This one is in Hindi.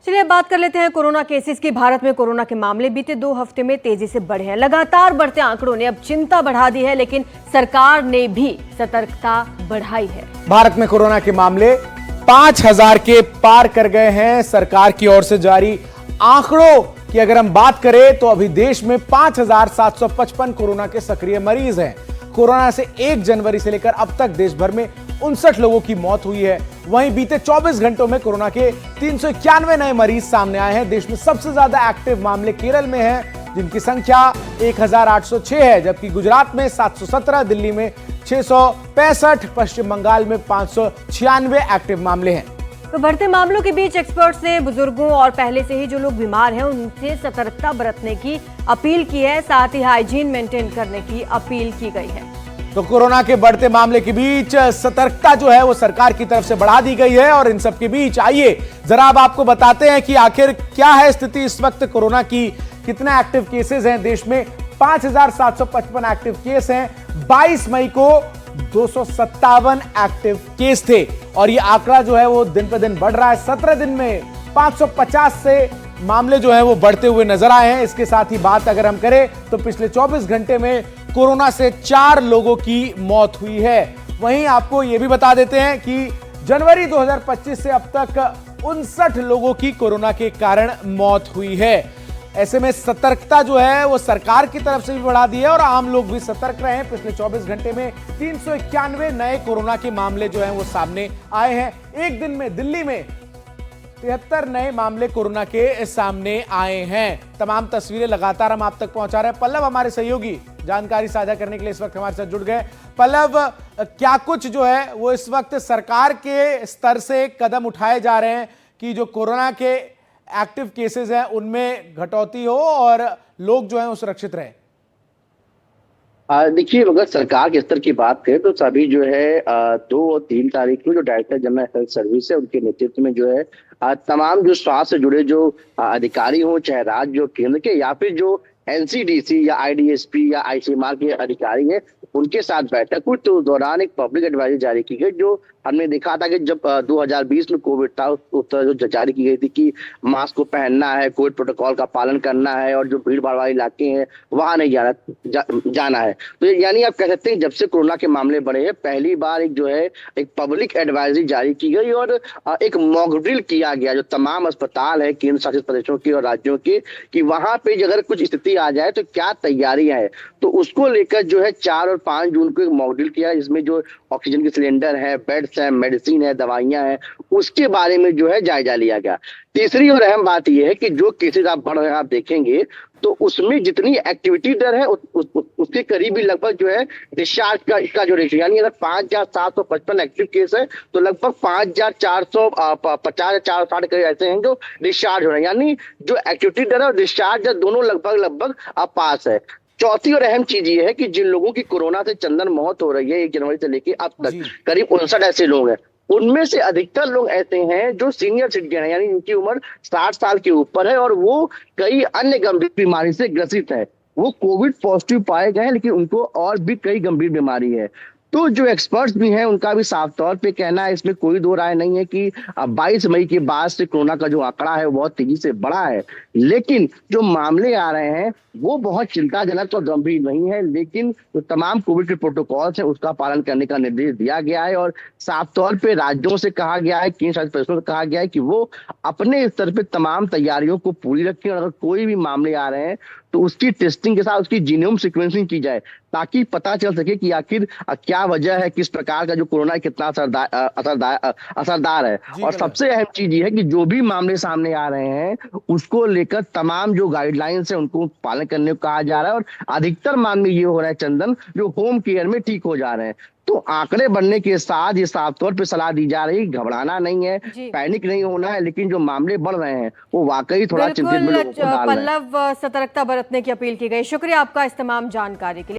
चलिए बात कर लेते हैं कोरोना केसेस की। भारत में कोरोना के मामले बीते 2 हफ्ते में तेजी से बढ़े हैं। लगातार बढ़ते आंकड़ों ने अब चिंता बढ़ा दी है, लेकिन सरकार ने भी सतर्कता बढ़ाई है। भारत में कोरोना के मामले 5000 के पार कर गए हैं। सरकार की ओर से जारी आंकड़ों की अगर हम बात करें तो अभी देश में 5755 कोरोना के सक्रिय मरीज हैं। कोरोना से 1 जनवरी से लेकर अब तक देश भर में 59 लोगों की मौत हुई है। वहीं बीते 24 घंटों में कोरोना के 391 नए मरीज सामने आए हैं। देश में सबसे ज्यादा एक्टिव मामले केरल में हैं, जिनकी संख्या 1806 है, जबकि गुजरात में 717, दिल्ली में 665, पश्चिम बंगाल में 596 एक्टिव मामले हैं। तो बढ़ते मामलों के बीच एक्सपर्ट्स ने बुजुर्गों और पहले से ही जो लोग बीमार हैं उनसे सतर्कता बरतने की अपील की है। साथ ही हाइजीन मेंटेन करने की अपील की गई है। तो कोरोना के बढ़ते मामले के बीच सतर्कता जो है वो सरकार की तरफ से बढ़ा दी गई है। और इन सब के बीच आइए जरा अब आपको बताते हैं कि आखिर क्या है स्थिति इस वक्त कोरोना की। कितने एक्टिव केसेस हैं देश में? 5755 एक्टिव केस हैं। 22 मई को 257 एक्टिव केस थे और ये आंकड़ा जो है वो दिन पर दिन बढ़ रहा है। 17 दिन में 550 से मामले जो है वो बढ़ते हुए नजर आए हैं। इसके साथ ही बात अगर हम करें तो पिछले 24 घंटे में कोरोना से 4 लोगों की मौत हुई है। वहीं आपको यह भी बता देते हैं कि जनवरी 2025 से अब तक 59 लोगों की कोरोना के कारण मौत हुई है। ऐसे में सतर्कता जो है वो सरकार की तरफ से भी बढ़ा दी है और आम लोग भी सतर्क रहे हैं। पिछले 24 घंटे में 391 नए कोरोना के मामले जो हैं वो सामने आए हैं। एक दिन में दिल्ली में 73 नए मामले कोरोना के सामने आए हैं। तमाम तस्वीरें लगातार हम आप तक पहुंचा रहे हैं। पल्लव हमारे सहयोगी जानकारी साझा करने के लिए इस वक्त हमारे साथ जुड़ गए। पल्लव, क्या कुछ जो है वो इस वक्त सरकार के स्तर से कदम उठाए जा रहे हैं कि जो कोरोना के एक्टिव केसेस हैं उनमें घटौती हो और लोग जो हैं वो सुरक्षित रहें? देखिए, अगर सरकार के स्तर की बात करें तो सभी जो है 2 और 3 तारीख को जो डायरेक्टर जनरल हेल्थ सर्विस है उनके नेतृत्व में जो है तमाम जो स्वास्थ्य से जुड़े जो अधिकारी हो, चाहे राज्य केंद्र के या फिर जो एनसीडीसी या आईडीएसपी या आईसीएमआर के अधिकारी हैं, उनके साथ बैठक हुई। तो उस दौरान एक पब्लिक एडवाइजरी जारी की गई, जो हमने देखा था कि जब 2020 में कोविड था उस तरह जो जारी की गई थी कि मास्क को पहनना है, कोविड प्रोटोकॉल का पालन करना है और जो भीड़ भाड़ वाले इलाके हैं वहां नहीं जाना है। तो यानी आप कह सकते हैं जब से कोरोना के मामले बढ़े हैं पहली बार एक जो है एक पब्लिक एडवाइजरी जारी की गई और एक मॉक ड्रिल किया गया जो तमाम अस्पताल है केंद्र शासित प्रदेशों के और राज्यों के, कि वहां पे अगर कुछ स्थिति आ जाए तो क्या तैयारियां है। तो उसको लेकर जो है 4 और 5 जून को एक मॉक ड्रिल किया, जिसमें जो ऑक्सीजन के सिलेंडर है, बेड्स है, मेडिसिन है, दवाइयां हैं, उसके बारे में जो है जायजा लिया गया। तीसरी और अहम बात यह है कि जो केसेस आप बढ़ रहे हैं आप देखेंगे तो उसमें जितनी एक्टिविटी दर है उसके करीब ही लगभग जो है डिस्चार्ज का जो रेशियो, यानी अगर 5755 एक्टिव केस है तो लगभग 5450 या 460 ऐसे हैं जो डिस्चार्ज हो रहे हैं। यानी जो एक्टिविटी दर है और डिस्चार्ज दर दोनों लगभग पास है। चौथी और अहम चीज ये है कि जिन लोगों की कोरोना से चंदन मौत हो रही है 1 जनवरी से लेकर अब तक करीब 59 ऐसे लोग हैं। उनमें से अधिकतर लोग ऐसे हैं जो सीनियर सिटीजन है, यानी इनकी उम्र 60 साल के ऊपर है और वो कई अन्य गंभीर बीमारी से ग्रसित है। वो कोविड पॉजिटिव पाए गए हैं लेकिन उनको और भी कई गंभीर बीमारी है। तो जो एक्सपर्ट्स भी हैं उनका भी साफ तौर पे कहना है, इसमें कोई दो राय नहीं है कि 22 मई के बाद से कोरोना का जो आंकड़ा है वो बहुत तेजी से बढ़ा है, लेकिन जो मामले आ रहे हैं वो बहुत चिंताजनक और गंभीर नहीं है। लेकिन जो तमाम कोविड के प्रोटोकॉल्स है उसका पालन करने का निर्देश दिया गया है और साफ तौर पे राज्यों से कहा गया है, केंद्र शासित प्रदेशों से कहा गया है कि वो अपने स्तर पे तमाम तैयारियों को पूरी रखें और अगर कोई भी मामले आ रहे हैं तो उसकी टेस्टिंग के साथ उसकी जीनोम सीक्वेंसिंग की जाए ताकि पता चल सके कि आखिर क्या वजह है, किस प्रकार का जो कोरोना कितना असरदार है। और सबसे अहम चीज ये है कि जो भी मामले सामने आ रहे हैं उसको लेकर तमाम जो गाइडलाइंस है उनको पालन करने को कहा जा रहा है और अधिकतर मामले ये हो रहा है चंदन जो होम केयर में ठीक हो जा रहे हैं। तो आंकड़े बढ़ने के साथ ये साफ तौर पे सलाह दी जा रही है, घबराना नहीं है, पैनिक नहीं होना है, लेकिन जो मामले बढ़ रहे हैं वो वाकई थोड़ा चिंतित में लोगों को डाल रहे हैं। पल्लव, सतर्कता बरतने की अपील की गई। शुक्रिया आपका इस तमाम जानकारी के लिए।